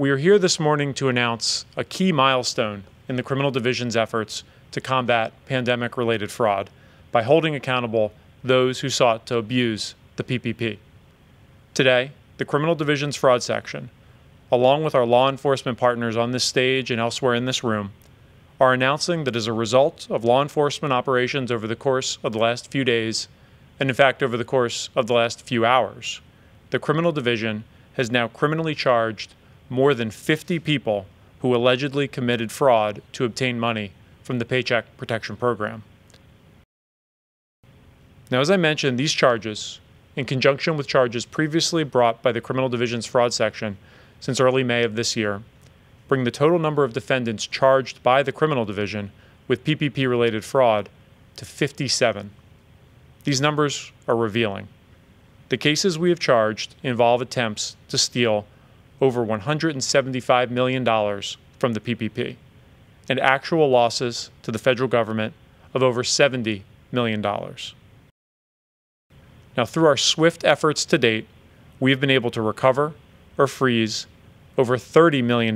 We are here this morning to announce a key milestone in the criminal division's efforts to combat pandemic-related fraud by holding accountable those who sought to abuse the PPP. Today, the criminal division's fraud section, along with our law enforcement partners on this stage and elsewhere in this room, are announcing that as a result of law enforcement operations over the course of the last few days, and in fact over the course of the last few hours, the criminal division has now criminally charged more than 50 people who allegedly committed fraud to obtain money from the Paycheck Protection Program. Now, as I mentioned, these charges, in conjunction with charges previously brought by the criminal division's fraud section since early May of this year, bring the total number of defendants charged by the criminal division with PPP-related fraud to 57. These numbers are revealing. The cases we have charged involve attempts to steal over $175 million from the PPP and actual losses to the federal government of over $70 million. Now, through our swift efforts to date, we have been able to recover or freeze over $30 million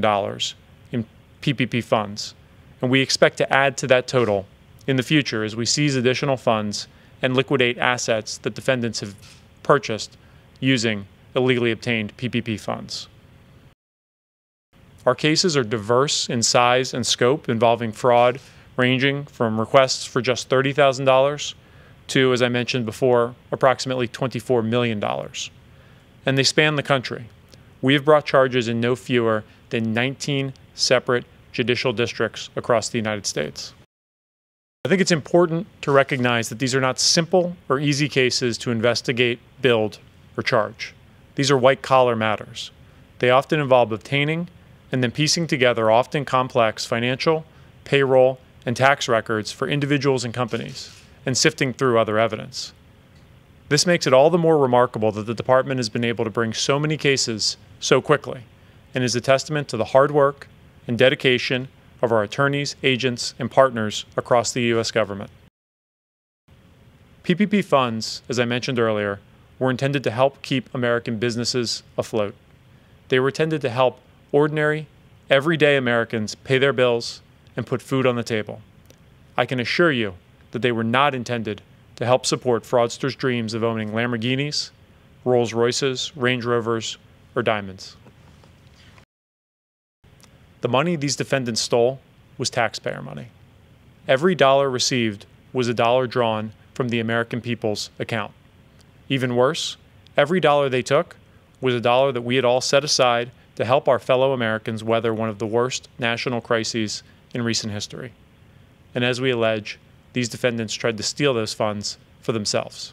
in PPP funds, and we expect to add to that total in the future as we seize additional funds and liquidate assets that defendants have purchased using illegally obtained PPP funds. Our cases are diverse in size and scope, involving fraud ranging from requests for just $30,000 to, as I mentioned before, approximately $24 million. And they span the country. We have brought charges in no fewer than 19 separate judicial districts across the United States. I think it's important to recognize that these are not simple or easy cases to investigate, build, or charge. These are white-collar matters. They often involve obtaining and then piecing together often complex financial, payroll, and tax records for individuals and companies, and sifting through other evidence. This makes it all the more remarkable that the department has been able to bring so many cases so quickly, and is a testament to the hard work and dedication of our attorneys, agents, and partners across the U.S. government. PPP funds, as I mentioned earlier, were intended to help keep American businesses afloat. They were intended to help ordinary, everyday Americans pay their bills and put food on the table. I can assure you that they were not intended to help support fraudsters' dreams of owning Lamborghinis, Rolls-Royces, Range Rovers, or diamonds. The money these defendants stole was taxpayer money. Every dollar received was a dollar drawn from the American people's account. Even worse, every dollar they took was a dollar that we had all set aside to help our fellow Americans weather one of the worst national crises in recent history. And as we allege, these defendants tried to steal those funds for themselves.